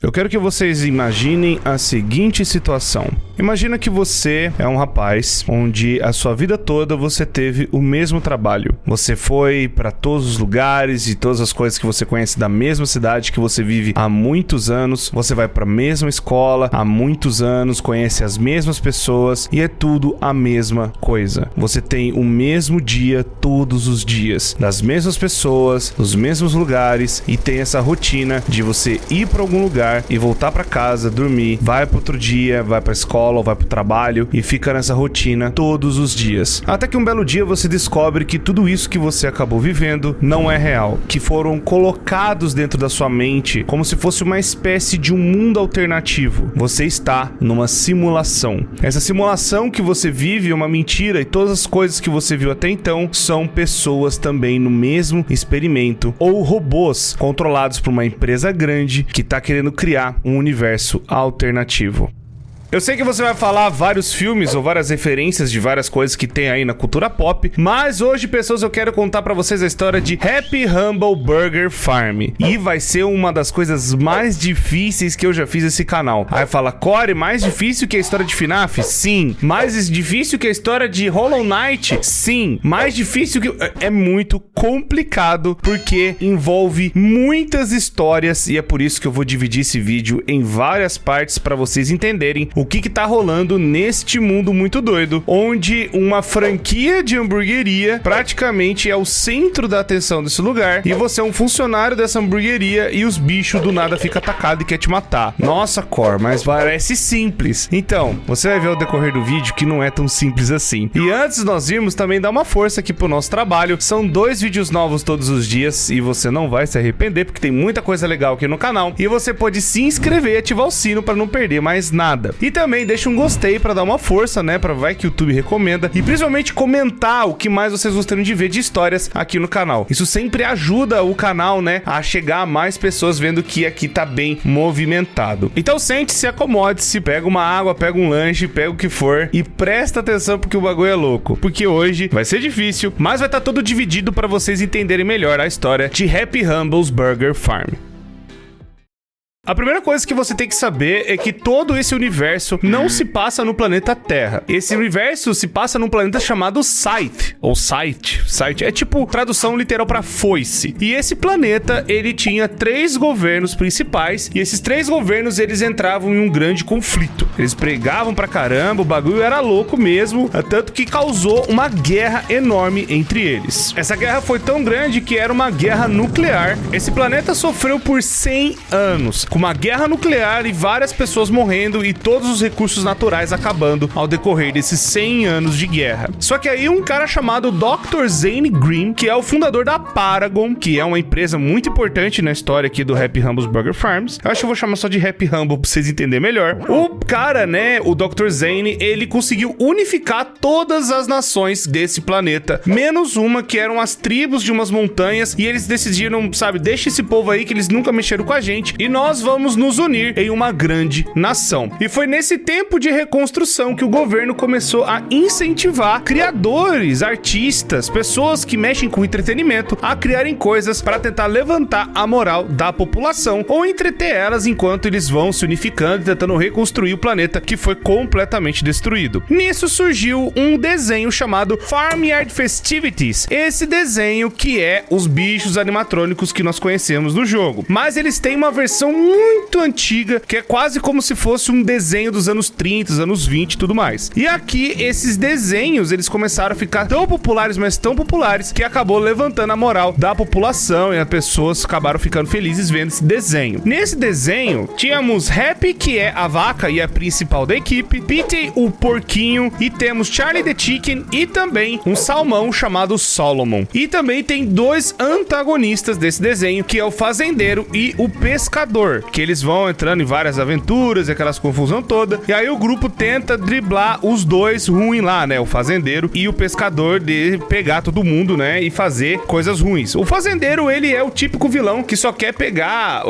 Eu quero que vocês imaginem a seguinte situação. Imagina que você é um rapaz onde a sua vida toda você teve o mesmo trabalho. Você foi para todos os lugares e todas as coisas que você conhece da mesma cidade que você vive há muitos anos. Você vai para a mesma escola há muitos anos, conhece as mesmas pessoas e é tudo a mesma coisa. Você tem o mesmo dia todos os dias, das mesmas pessoas, dos mesmos lugares e tem essa rotina de você ir para algum lugar e voltar para casa, dormir, vai para outro dia, vai para escola ou vai pro trabalho e fica nessa rotina todos os dias. Até que um belo dia você descobre que tudo isso que você acabou vivendo não é real, que foram colocados dentro da sua mente como se fosse uma espécie de um mundo alternativo. Você está numa simulação. Essa simulação que você vive é uma mentira e todas as coisas que você viu até então são pessoas também no mesmo experimento ou robôs controlados por uma empresa grande que está querendo criar um universo alternativo. Eu sei que você vai falar vários filmes ou várias referências de várias coisas que tem aí na cultura pop, mas hoje, pessoas, eu quero contar pra vocês a história de Happy Humble Burger Farm. E vai ser uma das coisas mais difíceis que eu já fiz nesse canal. Aí fala, Corey, mais difícil que a história de FNAF? Sim. Mais difícil que a história de Hollow Knight? Sim. Mais difícil que... É muito complicado, porque envolve muitas histórias, e é por isso que eu vou dividir esse vídeo em várias partes pra vocês entenderem o que tá rolando neste mundo muito doido, onde uma franquia de hamburgueria praticamente é o centro da atenção desse lugar, e você é um funcionário dessa hamburgueria e os bichos do nada ficam atacados e querem te matar. Nossa, Cor, mas parece simples. Então, você vai ver ao decorrer do vídeo que não é tão simples assim. E antes nós irmos também dar uma força aqui pro nosso trabalho. São 2 vídeos novos todos os dias e você não vai se arrepender, porque tem muita coisa legal aqui no canal. E você pode se inscrever e ativar o sino para não perder mais nada. E também deixa um gostei pra dar uma força, né? Pra vai que o YouTube recomenda. E principalmente comentar o que mais vocês gostariam de ver de histórias aqui no canal. Isso sempre ajuda o canal, né? A chegar a mais pessoas vendo que aqui tá bem movimentado. Então sente-se, acomode-se, pega uma água, pega um lanche, pega o que for e presta atenção porque o bagulho é louco. Porque hoje vai ser difícil, mas vai estar todo dividido pra vocês entenderem melhor a história de Happy Humble's Burger Farm. A primeira coisa que você tem que saber é que todo esse universo não se passa no planeta Terra. Esse universo se passa num planeta chamado Scythe, ou Scythe. Scythe é tipo tradução literal pra foice. E esse planeta, ele tinha 3 governos principais, e esses 3 governos, eles entravam em um grande conflito. Eles pregavam pra caramba, o bagulho era louco mesmo, tanto que causou uma guerra enorme entre eles. Essa guerra foi tão grande que era uma guerra nuclear. Esse planeta sofreu por 100 anos. Com uma guerra nuclear e várias pessoas morrendo e todos os recursos naturais acabando ao decorrer desses 100 anos de guerra. Só que aí um cara chamado Dr. Zane Green, que é o fundador da Paragon, que é uma empresa muito importante na história aqui do Happy Humble's Burger Farms. Eu acho que eu vou chamar só de Happy Humble pra vocês entenderem melhor. O cara, né, o Dr. Zane, ele conseguiu unificar todas as nações desse planeta, menos uma que eram as tribos de umas montanhas, e eles decidiram, sabe, deixa esse povo aí que eles nunca mexeram com a gente, e nós vamos nos unir em uma grande nação. E foi nesse tempo de reconstrução que o governo começou a incentivar criadores, artistas, pessoas que mexem com entretenimento a criarem coisas para tentar levantar a moral da população ou entreter elas enquanto eles vão se unificando e tentando reconstruir o planeta que foi completamente destruído. Nisso surgiu um desenho chamado Farmyard Festivities. Esse desenho que é os bichos animatrônicos que nós conhecemos no jogo. Mas eles têm uma versão muito antiga, que é quase como se fosse um desenho dos anos 30, dos anos 20 e tudo mais. E aqui, esses desenhos, eles começaram a ficar tão populares, mas tão populares, que acabou levantando a moral da população e as pessoas acabaram ficando felizes vendo esse desenho. Nesse desenho, tínhamos Happy, que é a vaca e a principal da equipe, Pete, o porquinho, e temos Charlie the Chicken e também um salmão chamado Solomon. E também tem 2 antagonistas desse desenho, que é o fazendeiro e o pescador, que eles vão entrando em várias aventuras e aquelas confusão toda, e aí o grupo tenta driblar os 2 ruins lá, né, o fazendeiro e o pescador, de pegar todo mundo, né, e fazer coisas ruins. O fazendeiro, ele é o típico vilão que só quer pegar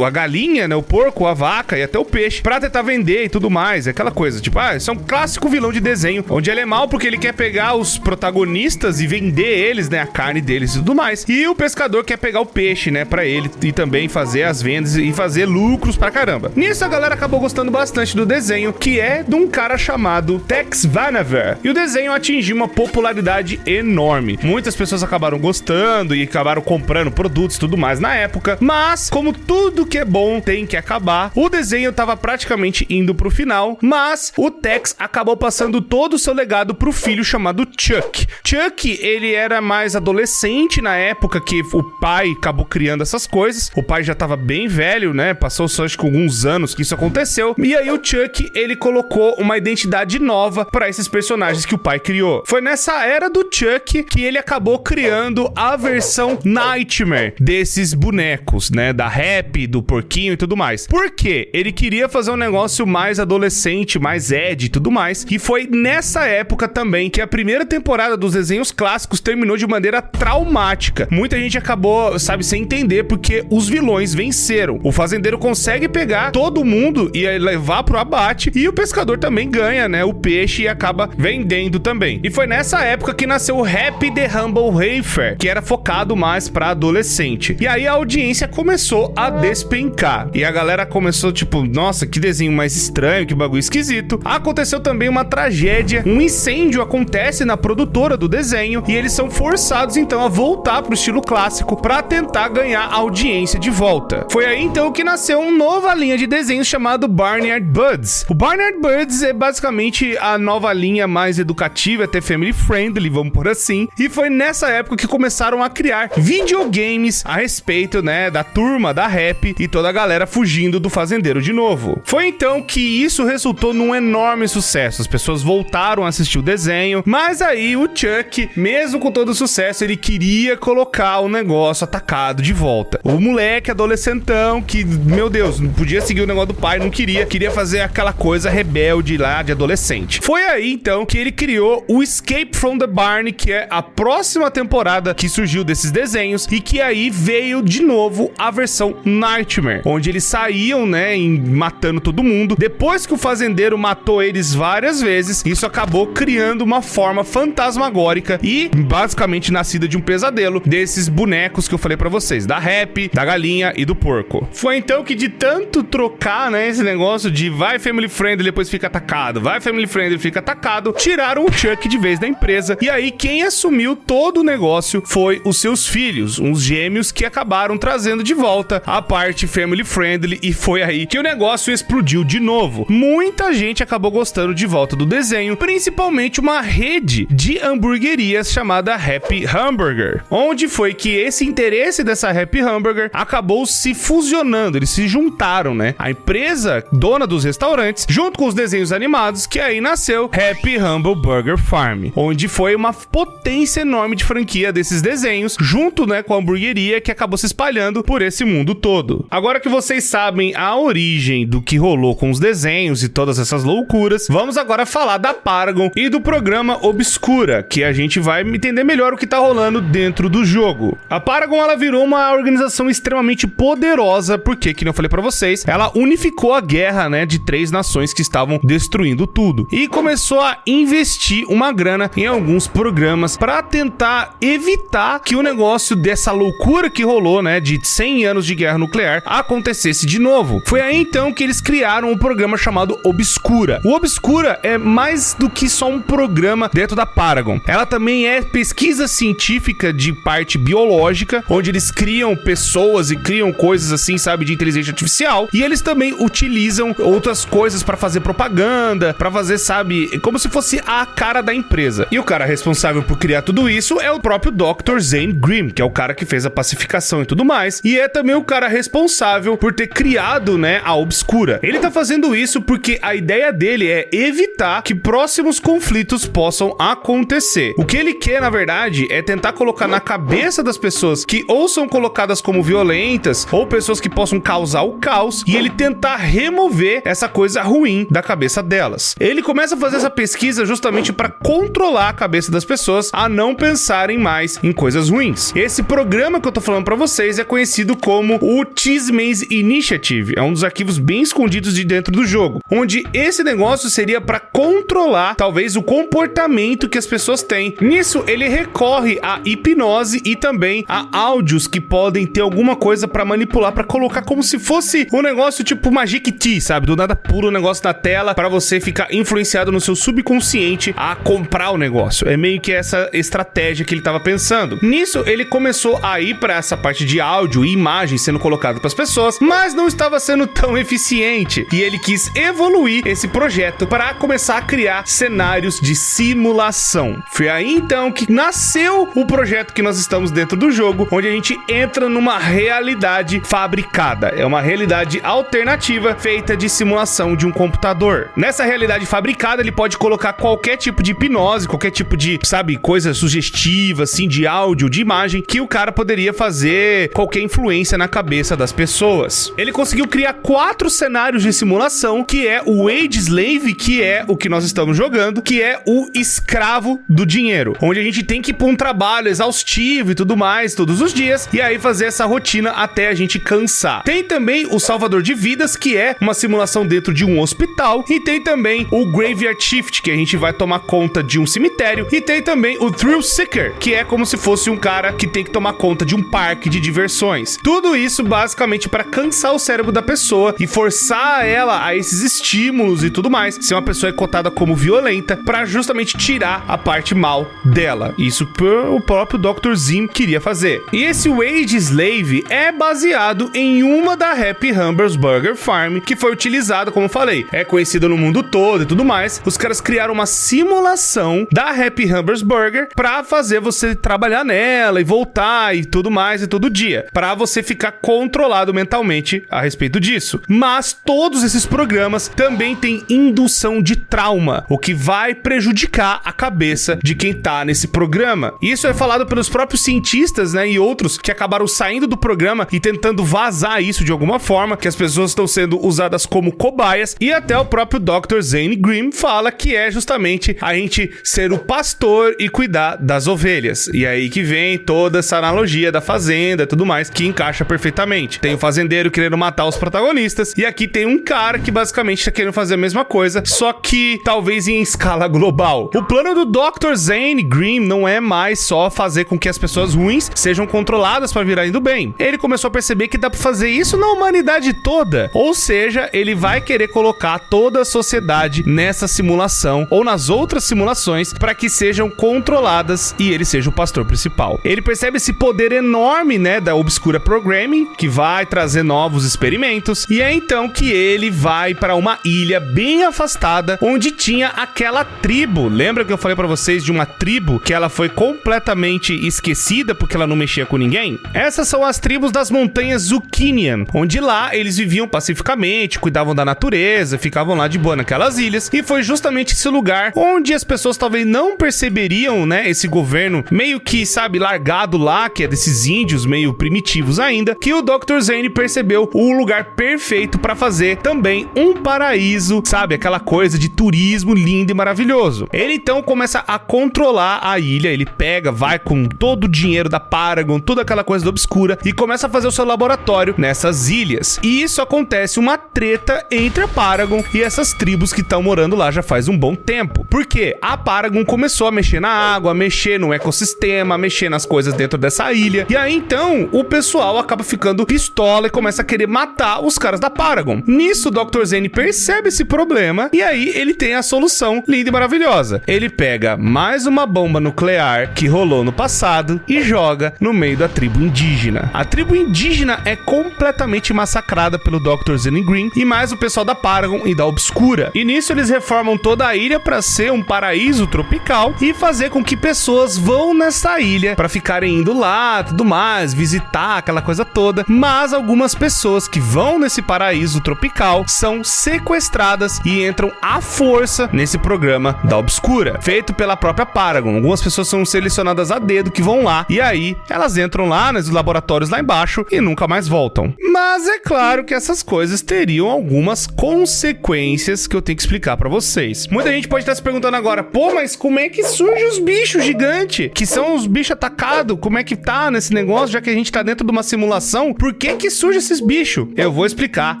a galinha, né, o porco, a vaca e até o peixe pra tentar vender e tudo mais, é aquela coisa, tipo, isso é um clássico vilão de desenho, onde ele é mal porque ele quer pegar os protagonistas e vender eles, né, a carne deles e tudo mais, e o pescador quer pegar o peixe, né, pra ele e também fazer as vendas e fazer lucros pra caramba. Nisso a galera acabou gostando bastante do desenho, que é de um cara chamado Tex Vanaver. E o desenho atingiu uma popularidade enorme. Muitas pessoas acabaram gostando e acabaram comprando produtos e tudo mais na época, mas como tudo que é bom tem que acabar, o desenho tava praticamente indo pro final, mas o Tex acabou passando todo o seu legado pro filho chamado Chuck. Chuck, ele era mais adolescente na época que o pai acabou criando essas coisas. O pai já tava bem velho, né? Passou só acho que alguns anos que isso aconteceu. E aí o Chuck, ele colocou uma identidade nova pra esses personagens que o pai criou. Foi nessa era do Chuck que ele acabou criando a versão Nightmare desses bonecos, né? Da Happy, do porquinho e tudo mais. Por quê? Ele queria fazer um negócio mais adolescente, mais ed e tudo mais. E foi nessa época também que a primeira temporada dos desenhos clássicos terminou de maneira traumática. Muita gente acabou, sabe, sem entender porque os vilões venceram. O fazendeiro consegue pegar todo mundo e levar pro abate, e o pescador também ganha, né, o peixe e acaba vendendo também. E foi nessa época que nasceu o Happy the Humble Heifer, que era focado mais pra adolescente. E aí a audiência começou a despencar. E a galera começou tipo, nossa, que desenho mais estranho, que bagulho esquisito. Aconteceu também uma tragédia, um incêndio acontece na produtora do desenho e eles são forçados então a voltar pro estilo clássico pra tentar ganhar a audiência de volta. Foi aí então que nasceu uma nova linha de desenhos chamado Barnyard Buds. O Barnyard Buds é basicamente a nova linha mais educativa, até family friendly, vamos por assim. E foi nessa época que começaram a criar videogames a respeito, né, da turma da Happy e toda a galera fugindo do fazendeiro de novo. Foi então que isso resultou num enorme sucesso. As pessoas voltaram a assistir o desenho, mas aí o Chuck, mesmo com todo o sucesso, ele queria colocar o negócio atacado de volta. O moleque adolescentão que, meu Deus, não podia seguir o negócio do pai, não queria fazer aquela coisa rebelde lá de adolescente. Foi aí então que ele criou o Escape from the Barn, que é a próxima temporada que surgiu desses desenhos e que aí veio de novo a versão Nightmare, onde eles saíam, né, matando todo mundo. Depois que o fazendeiro matou eles várias vezes, isso acabou criando uma forma fantasmagórica e basicamente nascida de um pesadelo desses bonecos que eu falei pra vocês, da Happy, da galinha e do porco. Foi então que de tanto trocar, né, esse negócio de vai family friendly, depois fica atacado, vai family friendly, fica atacado, tiraram o Chuck de vez da empresa. E aí quem assumiu todo o negócio foi os seus filhos, uns gêmeos que acabaram trazendo de volta a parte family friendly, e foi aí que o negócio explodiu de novo. Muita gente acabou gostando de volta do desenho, principalmente uma rede de hamburguerias chamada Happy Hamburger, onde foi que esse interesse dessa Happy Hamburger acabou se fusionando, eles se juntaram, né? A empresa dona dos restaurantes, junto com os desenhos animados, que aí nasceu Happy Humble Burger Farm, onde foi uma potência enorme de franquia desses desenhos, junto, né, com a hamburgueria que acabou se espalhando por esse mundo todo. Agora que vocês sabem a origem do que rolou com os desenhos e todas essas loucuras, vamos agora falar da Paragon e do programa Obscura, que a gente vai entender melhor o que tá rolando dentro do jogo. A Paragon, ela virou uma organização extremamente poderosa, porque, que eu falei pra vocês, ela unificou a guerra, né, de 3 nações que estavam destruindo tudo, e começou a investir uma grana em alguns programas pra tentar evitar que o negócio dessa loucura que rolou, né, de 100 anos de guerra nuclear acontecesse de novo. Foi aí então que eles criaram um programa chamado Obscura. O Obscura é mais do que só um programa dentro da Paragon. Ela também é pesquisa científica de parte biológica, onde eles criam pessoas e criam coisas assim, sabe, de inteligência artificial, e eles também utilizam outras coisas pra fazer propaganda, pra fazer, sabe, como se fosse a cara da empresa. E o cara responsável por criar tudo isso é o próprio Dr. Zane Grimm, que é o cara que fez a pacificação e tudo mais, e é também o cara responsável por ter criado, né, a Obscura. Ele tá fazendo isso porque a ideia dele é evitar que próximos conflitos possam acontecer. O que ele quer, na verdade, é tentar colocar na cabeça das pessoas que ou são colocadas como violentas, ou pessoas que possam causar o caos, e ele tentar remover essa coisa ruim da cabeça delas. Ele começa a fazer essa pesquisa justamente para controlar a cabeça das pessoas a não pensarem mais em coisas ruins. Esse programa que eu tô falando para vocês é conhecido como o Cheese-Maze Initiative. É um dos arquivos bem escondidos de dentro do jogo, onde esse negócio seria para controlar talvez o comportamento que as pessoas têm. Nisso ele recorre à hipnose e também a áudios que podem ter alguma coisa para manipular, para colocar como se fosse um negócio tipo Magic Tea, sabe? Do nada pula um negócio na tela pra você ficar influenciado no seu subconsciente a comprar o negócio. É meio que essa estratégia que ele tava pensando. Nisso, ele começou a ir pra essa parte de áudio e imagem sendo colocado pras pessoas, mas não estava sendo tão eficiente. E ele quis evoluir esse projeto para começar a criar cenários de simulação. Foi aí então que nasceu o projeto que nós estamos dentro do jogo, onde a gente entra numa realidade fabricada. É uma realidade alternativa feita de simulação de um computador. Nessa realidade fabricada, ele pode colocar qualquer tipo de hipnose, qualquer tipo de, sabe, coisa sugestiva, assim, de áudio, de imagem, que o cara poderia fazer qualquer influência na cabeça das pessoas. Ele conseguiu criar 4 cenários de simulação, que é o Wage Slave, que é o que nós estamos jogando, que é o escravo do dinheiro, onde a gente tem que ir pra um trabalho exaustivo e tudo mais, todos os dias, e aí fazer essa rotina até a gente cansar. Tem também o Salvador de Vidas, que é uma simulação dentro de um hospital, e tem também o Graveyard Shift, que a gente vai tomar conta de um cemitério, e tem também o Thrill Seeker, que é como se fosse um cara que tem que tomar conta de um parque de diversões. Tudo isso basicamente para cansar o cérebro da pessoa e forçar ela a esses estímulos e tudo mais, ser uma pessoa cotada como violenta, para justamente tirar a parte mal dela. Isso o próprio Dr. Zim queria fazer. E esse Wage Slave é baseado em uma da Happy Hamburger Farm, que foi utilizada, como eu falei, é conhecida no mundo todo e tudo mais. Os caras criaram uma simulação da Happy Hamburger para fazer você trabalhar nela e voltar e tudo mais e todo dia, para você ficar controlado mentalmente a respeito disso. Mas todos esses programas também têm indução de trauma, o que vai prejudicar a cabeça de quem tá nesse programa. Isso é falado pelos próprios cientistas, né, e outros que acabaram saindo do programa e tentando vazar isso de alguma forma, que as pessoas estão sendo usadas como cobaias, e até o próprio Dr. Zane Grimm fala que é justamente a gente ser o pastor e cuidar das ovelhas. E aí que vem toda essa analogia da fazenda e tudo mais, que encaixa perfeitamente. Tem o fazendeiro querendo matar os protagonistas, e aqui tem um cara que basicamente tá querendo fazer a mesma coisa, só que talvez em escala global. O plano do Dr. Zane Grimm não é mais só fazer com que as pessoas ruins sejam controladas para virarem do bem. Ele começou a perceber que dá pra fazer isso na humanidade toda. Ou seja, ele vai querer colocar toda a sociedade nessa simulação ou nas outras simulações para que sejam controladas e ele seja o pastor principal. Ele percebe esse poder enorme, né, da Obscura Programming, que vai trazer novos experimentos, e é então que ele vai para uma ilha bem afastada onde tinha aquela tribo. Lembra que eu falei para vocês de uma tribo que ela foi completamente esquecida porque ela não mexia com ninguém? Essas são as tribos das montanhas Zucchinian, onde lá eles viviam pacificamente, cuidavam da natureza, ficavam lá de boa naquelas ilhas, e foi justamente esse lugar onde as pessoas talvez não perceberiam, né, esse governo meio que, sabe, largado lá, que é desses índios meio primitivos ainda, que o Dr. Zane percebeu o lugar perfeito para fazer também um paraíso, sabe, aquela coisa de turismo lindo e maravilhoso. Ele então começa a controlar a ilha, ele pega, vai com todo o dinheiro da Paragon, toda aquela coisa da Obscura, e começa a fazer o seu laboratório nessas ilhas. E isso acontece uma treta entre a Paragon e essas tribos que estão morando lá já faz um bom tempo. Porque a Paragon começou a mexer na água, a mexer no ecossistema, a mexer nas coisas dentro dessa ilha. E aí então o pessoal acaba ficando pistola e começa a querer matar os caras da Paragon. Nisso o Dr. Zane percebe esse problema e aí ele tem a solução linda e maravilhosa. Ele pega mais uma bomba nuclear que rolou no passado e joga no meio da tribo indígena. A tribo indígena é completamente massacrada pelo Dr. Zane Grimm e mais o pessoal da Paragon e da Obscura. E nisso eles reformam toda a ilha para ser um paraíso tropical e fazer com que pessoas vão nessa ilha para ficarem indo lá, tudo mais, visitar aquela coisa toda. Mas algumas pessoas que vão nesse paraíso tropical são sequestradas e entram à força nesse programa da Obscura, feito pela própria Paragon. Algumas pessoas são selecionadas a dedo que vão lá, e aí elas entram lá nos laboratórios lá embaixo e nunca mais voltam. Mas é claro que essas coisas teriam algumas consequências que eu tenho que explicar pra vocês. Muita gente pode estar se perguntando agora, pô, mas como é que surgem os bichos gigantes? Que são os bichos atacados? Como é que tá nesse negócio, já que a gente tá dentro de uma simulação? Por que surgem esses bichos? Eu vou explicar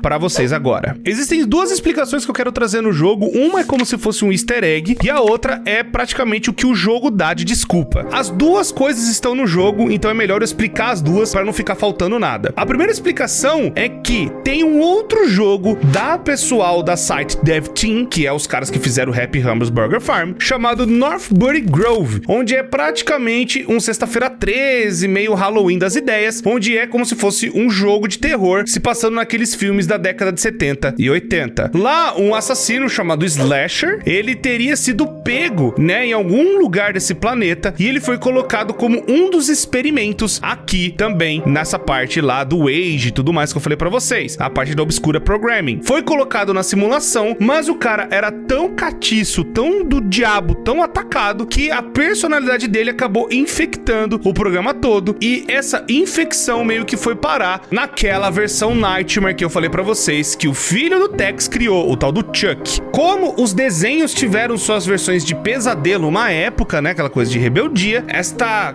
pra vocês agora. Existem duas explicações que eu quero trazer no jogo. Uma é como se fosse um easter egg e a outra é praticamente o que o jogo dá de desculpa. As duas coisas estão no jogo, então é melhor eu explicar as duas pra não ficar faltando nada. A primeira explicação explicação é que tem um outro jogo da pessoal da site Dev Team, que é os caras que fizeram o Happy Hamburger Farm, chamado Northbury Grove, onde é praticamente um Sexta-feira 13, meio Halloween das ideias, onde é como se fosse um jogo de terror se passando naqueles filmes da década de 70 e 80. Lá, um assassino chamado Slasher, ele teria sido pego, né, em algum lugar desse planeta, e ele foi colocado como um dos experimentos aqui também, nessa parte lá do Age e tudo mais que eu falei pra vocês, a parte da Obscura Programming. Foi colocado na simulação, mas o cara era tão catiço, tão do diabo, tão atacado, que a personalidade dele acabou infectando o programa todo, e essa infecção meio que foi parar naquela versão Nightmare que eu falei pra vocês, que o filho do Tex criou, o tal do Chuck. Como os desenhos tiveram suas versões de pesadelo uma época, né, aquela coisa de rebeldia,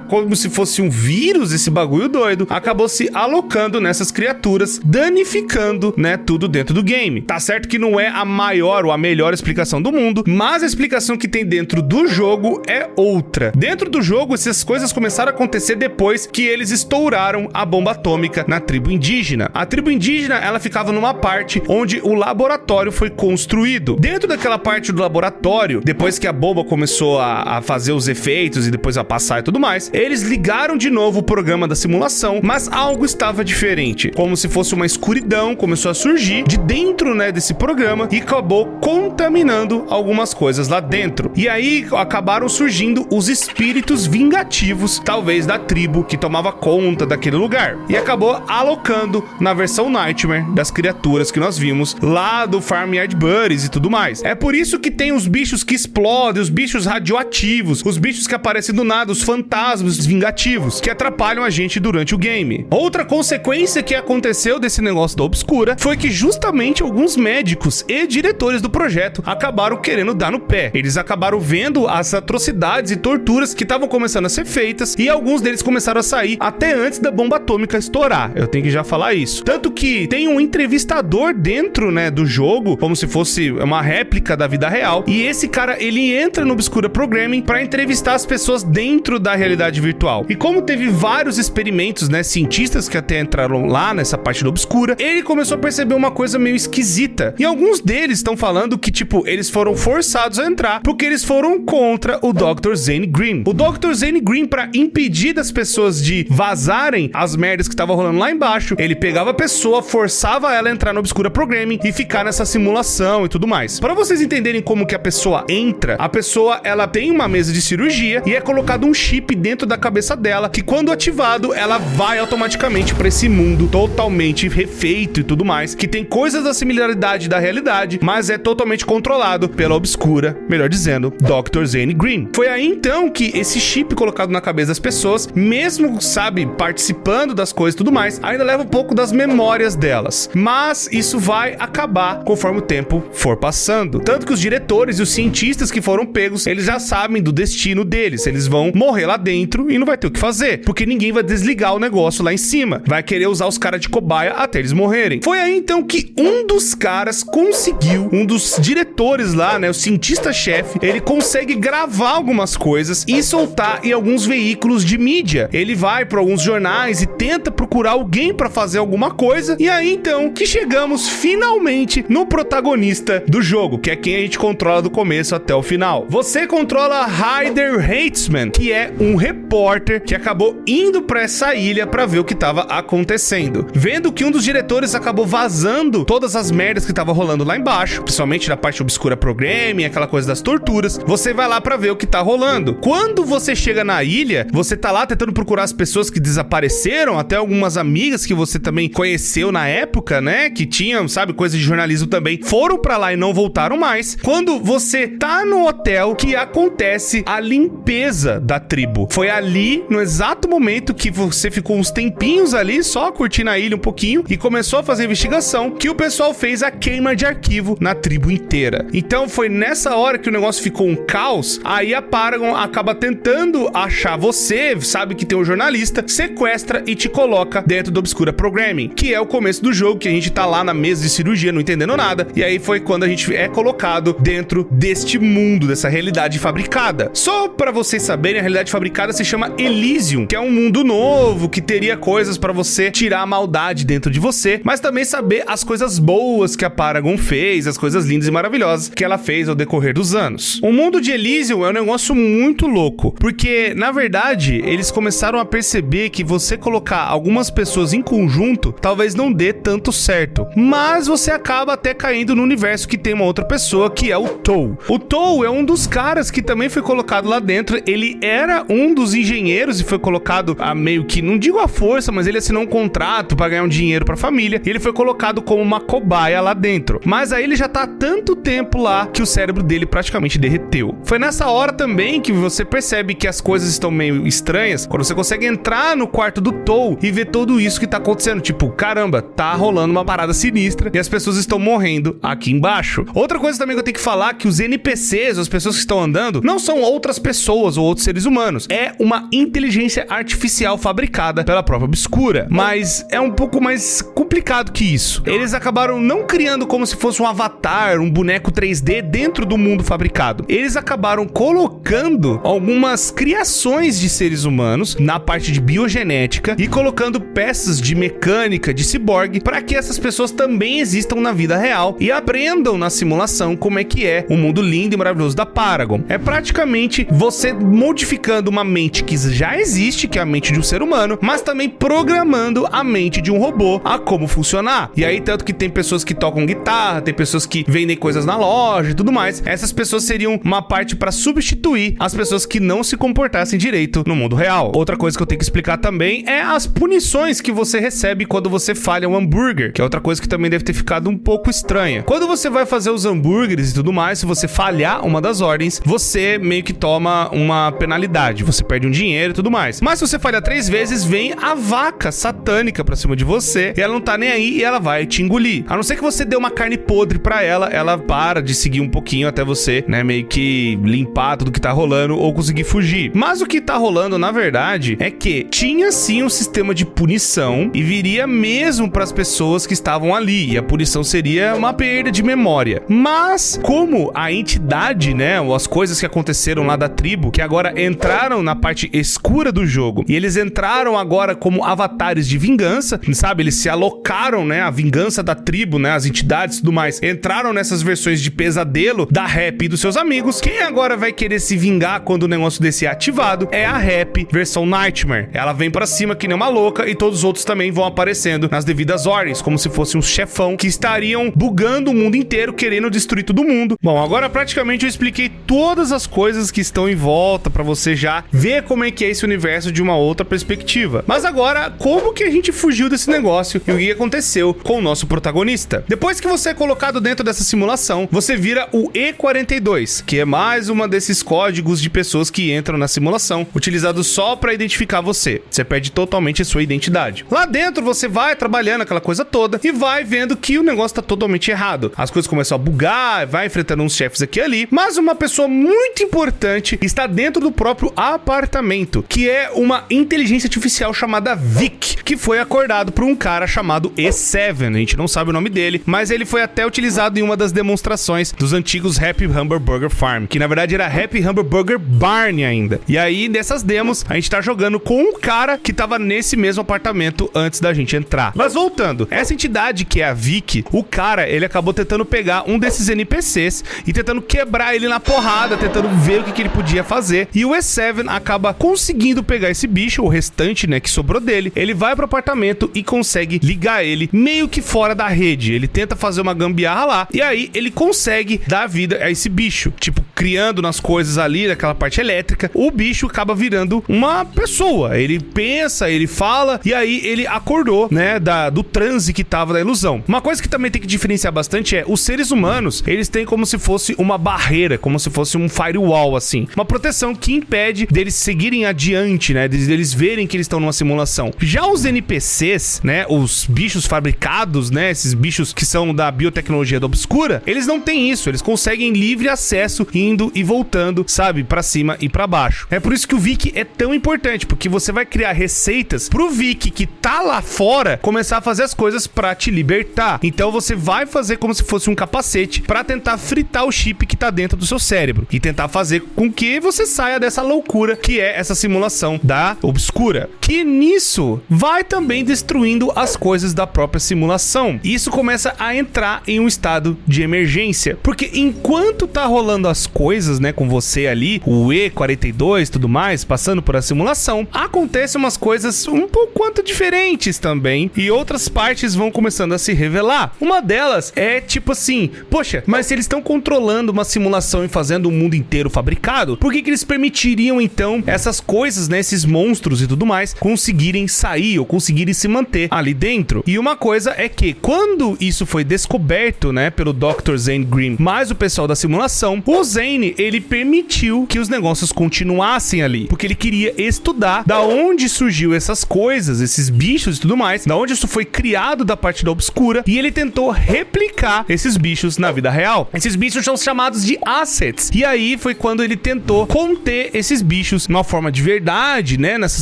como se fosse um vírus, esse bagulho doido, acabou se alocando nessas criaturas, danificando, né, tudo dentro do game. Tá certo que não é a maior ou a melhor explicação do mundo, mas a explicação que tem dentro do jogo é outra. Dentro do jogo, essas coisas começaram a acontecer depois que eles estouraram a bomba atômica na tribo indígena. A tribo indígena, ela ficava numa parte onde o laboratório foi construído. Dentro daquela parte do laboratório, depois que a bomba começou a fazer os efeitos e depois a passar e tudo mais, eles ligaram de novo o programa da simulação, mas algo estava diferente. Como se fosse uma escuridão, começou a surgir de dentro, né, desse programa e acabou contaminando algumas coisas lá dentro. E aí acabaram surgindo os espíritos vingativos, talvez da tribo que tomava conta daquele lugar. E acabou alocando na versão Nightmare das criaturas que nós vimos lá do Farmyard Buddies e tudo mais. É por isso que tem os bichos que explodem, os bichos radioativos, os bichos que aparecem do nada, os fantasmas vingativos, que atrapalham a gente durante o game. Outra consequência que aconteceu desse negócio da Obscura foi que justamente alguns médicos e diretores do projeto acabaram querendo dar no pé. Eles acabaram vendo as atrocidades e torturas que estavam começando a ser feitas, e alguns deles começaram a sair até antes da bomba atômica estourar. Eu tenho que já falar isso. Tanto que tem um entrevistador dentro, né, do jogo, como se fosse uma réplica da vida real, e esse cara, ele entra no Obscura Programming para entrevistar as pessoas dentro da realidade virtual. E como teve vários experimentos, né, cientistas que até entraram lá nessa parte do Obscura, ele começou a perceber uma coisa meio esquisita. E alguns deles estão falando que, tipo, eles foram forçados a entrar porque eles foram contra o Dr. Zane Green. O Dr. Zane Green, para impedir das pessoas de vazarem as merdas que estavam rolando lá embaixo, ele pegava a pessoa, forçava ela a entrar no Obscura Programming e ficar nessa simulação e tudo mais. Para vocês entenderem como que a pessoa entra, a pessoa, ela tem uma mesa de cirurgia e é colocado um chip dentro da cabeça dela, que quando ativado, ela vai automaticamente para esse mundo totalmente refeito e tudo mais, que tem coisas da similaridade da realidade, mas é totalmente controlado pela Obscura, melhor dizendo, Dr. Zane Green. Foi aí então que esse chip colocado na cabeça das pessoas, mesmo, sabe, participando das coisas e tudo mais, ainda leva um pouco das memórias delas. Mas isso vai acabar conforme o tempo for passando. Tanto que os diretores e os cientistas que foram pegos, eles já sabem do destino deles. Eles vão morrer lá dentro e não vai ter o que fazer, porque ninguém vai desligar o negócio lá em cima. Vai querer usar os caras de cobaia até eles morrerem. Foi aí então que um dos caras conseguiu, um dos diretores lá, né, o cientista-chefe, ele consegue gravar algumas coisas e soltar em alguns veículos de mídia. Ele vai para alguns jornais e tenta procurar alguém para fazer alguma coisa, e aí então que chegamos finalmente no protagonista do jogo, que é quem a gente controla do começo até o final. Você controla Ryder Hatesman, que é um repórter que acabou indo para essa ilha para ver o que estava acontecendo. Vendo que um dos diretores acabou vazando todas as merdas que estava rolando lá embaixo, principalmente na parte Obscura Programming, aquela coisa das torturas, você vai lá para ver o que tá rolando. Quando você chega na ilha, você tá lá tentando procurar as pessoas que desapareceram, até algumas amigas que você também conheceu na época, né, que tinham, sabe, coisa de jornalismo também, foram pra lá e não voltaram mais. Quando você tá no hotel, que acontece a limpeza da tribo. Foi ali, no exato momento que você ficou uns tempinhos ali, só curtindo a ilha um pouquinho, e começou a fazer investigação, que o pessoal fez a queima de arquivo na tribo inteira. Então foi nessa hora que o negócio ficou um caos. Aí a Paragon acaba tentando achar você, sabe que tem um jornalista, sequestra e te coloca dentro do Obscura Programming, que é o começo do jogo, que a gente tá lá na mesa de cirurgia, não entendendo nada, e aí foi quando a gente é colocado dentro deste mundo, dessa realidade fabricada. Só pra vocês saberem, a realidade fabricada se chama Elysium, que é um mundo novo, que teria coisas pra você tirar maldade dentro de você, mas também saber as coisas boas que a Paragon fez, as coisas lindas e maravilhosas que ela fez ao decorrer dos anos. O mundo de Elysium é um negócio muito louco, porque, na verdade, eles começaram a perceber que você colocar algumas pessoas em conjunto talvez não dê tanto certo, mas você acaba até caindo no universo que tem uma outra pessoa, que é o Tow. O Tow é um dos caras que também foi colocado lá dentro. Ele era um dos engenheiros e foi colocado a meio que, não digo a força, mas ele assinou um contrato pra ganhar um dinheiro pra família, e ele foi colocado como uma cobaia lá dentro. Mas aí ele já tá há tanto tempo lá que o cérebro dele praticamente derreteu. Foi nessa hora também que você percebe que as coisas estão meio estranhas, quando você consegue entrar no quarto do Tow e ver tudo isso que tá acontecendo. Tipo, caramba, tá rolando uma parada sinistra e as pessoas estão morrendo aqui embaixo. Outra coisa também que eu tenho que falar, que os NPCs, as pessoas que estão andando, não são outras pessoas ou outros seres humanos. É uma inteligência artificial fabricada pela própria Obscura. Mas é um pouco mais complicado que isso. Eles acabaram não criando como se fosse um avatar, um boneco 3D dentro do mundo fabricado. Eles acabaram colocando algumas criações de seres humanos na parte de biogenética e colocando peças de mecânica, de ciborgue, para que essas pessoas também existam na vida real e aprendam na simulação como é que é o mundo lindo e maravilhoso da Paragon. É praticamente você modificando uma mente que já existe, que é a mente de um ser humano, mas também programando a mente de um robô a como funcionar. E aí, tanto que tem pessoas que tocam guitarra, tem pessoas que vendem coisas na loja e tudo mais. Essas pessoas seriam uma parte para substituir as pessoas que não se comportassem direito no mundo real. Outra coisa que eu tenho que explicar também é as punições que você recebe quando você falha um hambúrguer, que é outra coisa que também deve ter ficado um pouco estranha. Quando você vai fazer os hambúrgueres e tudo mais, se você falhar uma das ordens, você meio que toma uma penalidade, você perde um dinheiro e tudo mais. Mas se você falhar 3 vezes, vem a vaca satânica pra cima de você, e ela não tá nem aí e ela vai te engolir. A não ser que você dê uma carne podre pra ela, ela para de seguir um pouquinho até você, né, meio que limpar tudo que tá rolando ou conseguir fugir. Mas o que tá rolando, na verdade, é que tinha sim um sistema de punição e viria mesmo pras pessoas que estavam ali, e a punição seria uma perda de memória. Mas, como a entidade, né, ou as coisas que aconteceram lá da tribo, que agora entraram na parte escura do jogo, e eles entraram agora como avatares de vingança, sabe? Eles se alocaram, né, a vingança da tribo, né, as entidades e tudo mais, entraram nessas versões de pesadelo da Happy e dos seus amigos. Quem agora vai querer se vingar quando o negócio desse é ativado é a Happy versão Nightmare. Ela vem pra cima que nem uma louca e todos os outros também vão aparecendo nas devidas ordens, como se fosse um chefão que estariam bugando o mundo inteiro, querendo destruir todo mundo. Bom, agora praticamente eu expliquei todas as coisas que estão em volta pra você já ver como é que é esse universo de uma outra perspectiva. Mas agora, como que a gente fugiu desse negócio e o que aconteceu com o nosso protagonista? Depois que você é colocado dentro dessa simulação, você vira o E42, que é mais uma desses códigos de pessoas que entram na simulação, utilizado só pra identificar você. Você perde totalmente a sua identidade. Lá dentro você vai trabalhando aquela coisa toda e vai vendo que o negócio tá totalmente errado. As coisas começam a bugar, vai enfrentando uns chefes aqui e ali, mas uma pessoa muito importante está dentro do próprio apartamento, que é uma inteligência artificial chamada Vic, que foi acordado por um cara chamado E7. A gente não sabe o nome dele, mas ele foi até utilizado em uma das demonstrações dos antigos Happy Hamburger Farm, que na verdade era Happy Hamburger Barn ainda. E aí, nessas demos, a gente tá jogando com um cara que tava nesse mesmo apartamento antes da gente entrar. Mas voltando, essa entidade que é a Vic, o cara, ele acabou tentando pegar um desses NPCs e tentando quebrar ele na porrada, tentando ver o que ele podia fazer. E o E7 acaba conseguindo pegar esse bicho, o restante, né, que sobrou dele. Ele vai pro apartamento e consegue ligar ele meio que fora da rede. Ele tenta fazer uma gambiarra lá e aí ele consegue dar vida a esse bicho, tipo, criando nas coisas ali, naquela parte elétrica. O bicho acaba virando uma pessoa. Ele pensa, ele fala e aí ele acordou, né, do transe que tava da ilusão. Uma coisa que também tem que diferenciar bastante é os seres humanos, eles têm como se fosse uma barreira, como se fosse um firewall, assim, uma proteção que impede deles seguirem adiante, né, deles verem que eles estão numa simulação. Já os NPCs, né, os bichos fabricados, né, esses bichos que são da biotecnologia da Obscura, eles não têm isso, eles conseguem livre acesso e indo e voltando, sabe, pra cima e pra baixo. É por isso que o Vic é tão importante, porque você vai criar receitas pro Vic que tá lá fora começar a fazer as coisas pra te libertar. Então você vai fazer como se fosse um capacete pra tentar fritar o chip que tá dentro do seu cérebro e tentar fazer com que você saia dessa loucura que é essa simulação da Obscura, que nisso vai também destruindo as coisas da própria simulação. E isso começa a entrar em um estado de emergência, porque enquanto tá rolando as coisas, né, com você ali, o E42 e tudo mais, passando por a simulação, acontecem umas coisas um pouco quanto diferentes também, e outras partes vão começando a se revelar. Uma delas é tipo assim, poxa, mas se eles estão controlando uma simulação e fazendo o mundo inteiro fabricado, por que eles permitiriam então essas coisas, né, esses monstros e tudo mais, conseguirem sair ou conseguirem se manter ali dentro? E uma coisa é que quando isso foi descoberto, né, pelo Dr. Zane Green, mais o pessoal da simulação, o Zane, ele permitiu que os negócios continuassem ali, porque ele queria estudar da onde surgiu essas coisas, esses bichos e tudo mais, da onde isso foi criado da parte da Obscura, e ele tentou replicar esses bichos na vida real. Esses bichos são chamados de assets, e aí foi quando ele tentou conter esses bichos de uma forma de verdade, né, nessa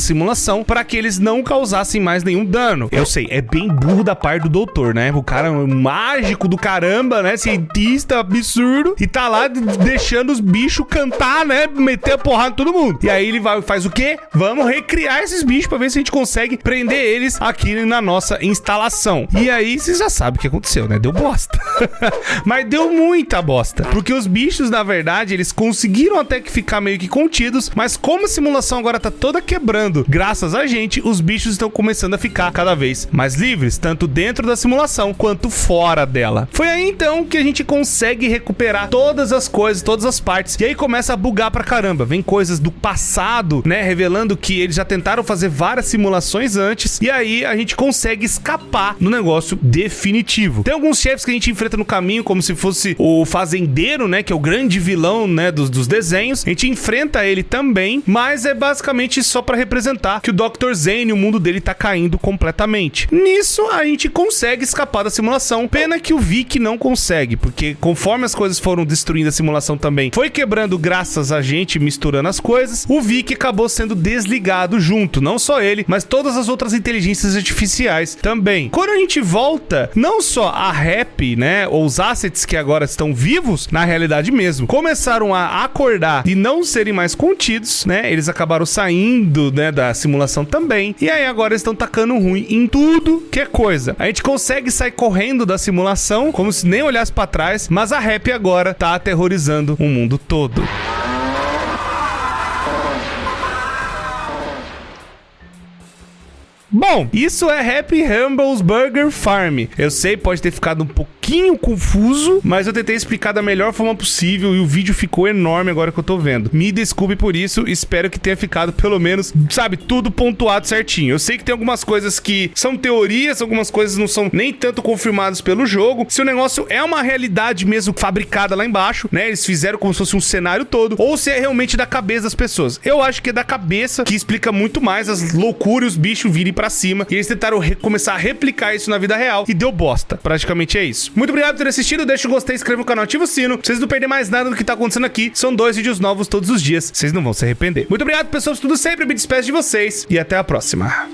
simulação, para que eles não causassem mais nenhum dano. Eu sei, é bem burro da parte do doutor, né, o cara é um mágico do caramba, né, cientista absurdo, e tá lá deixando os bichos cantar, né, meter a porrada em todo mundo. E aí ele faz o quê? Vamos recriar esses bichos pra ver se a gente consegue prender eles aqui na nossa instalação. E aí vocês já sabem o que aconteceu, né? Deu bosta. Mas deu muita bosta, porque os bichos, na verdade, eles conseguiram até que ficar meio que contidos, mas como a simulação agora tá toda quebrando, graças a gente, os bichos estão começando a ficar cada vez mais livres, tanto dentro da simulação quanto fora dela. Foi aí então que a gente consegue recuperar todas as coisas, todas as partes, e aí começa a bugar pra caramba. Vem coisas do passado, né, revelando que eles já tentaram fazer várias simulações antes, e aí a gente consegue escapar do negócio definitivo. Tem alguns chefes que a gente enfrenta no caminho, como se fosse o fazendeiro, né, que é o grande vilão, né, dos desenhos. A gente enfrenta ele também, mas é basicamente só pra representar que o Dr. Zane, o mundo dele tá caindo completamente. Nisso, a gente consegue escapar da simulação. Pena que o Vic não consegue, porque conforme as coisas foram destruindo a simulação também, foi quebrando graças a gente misturando as coisas, o Vic acabou sendo desligado junto. Não só ele, mas todas as outras inteligências artificiais também. Quando a gente volta, não só a Happy, né, ou os assets que agora estão vivos, na realidade mesmo, começaram a acordar e não serem mais contidos, né, eles acabaram saindo, né, da simulação também, e aí agora eles estão tacando ruim em tudo que é coisa. A gente consegue sair correndo da simulação, como se nem olhasse pra trás, mas a Happy agora tá aterrorizando o mundo todo. Bom, isso é Happy Rumble's Burger Farm. Eu sei, pode ter ficado um pouquinho confuso, mas eu tentei explicar da melhor forma possível e o vídeo ficou enorme agora que eu tô vendo. Me desculpe por isso, espero que tenha ficado pelo menos, sabe, tudo pontuado certinho. Eu sei que tem algumas coisas que são teorias, algumas coisas não são nem tanto confirmadas pelo jogo. Se o negócio é uma realidade mesmo fabricada lá embaixo, né, eles fizeram como se fosse um cenário todo, ou se é realmente da cabeça das pessoas. Eu acho que é da cabeça, que explica muito mais as loucuras, os bichos virem pra cima, e eles tentaram começar a replicar isso na vida real e deu bosta. Praticamente é isso. Muito obrigado por ter assistido, deixa o gostei, inscreva no canal, ativa o sino, pra vocês não perderem mais nada do que tá acontecendo aqui. São 2 vídeos novos todos os dias, vocês não vão se arrepender. Muito obrigado, pessoas, tudo sempre, me despeço de vocês e até a próxima.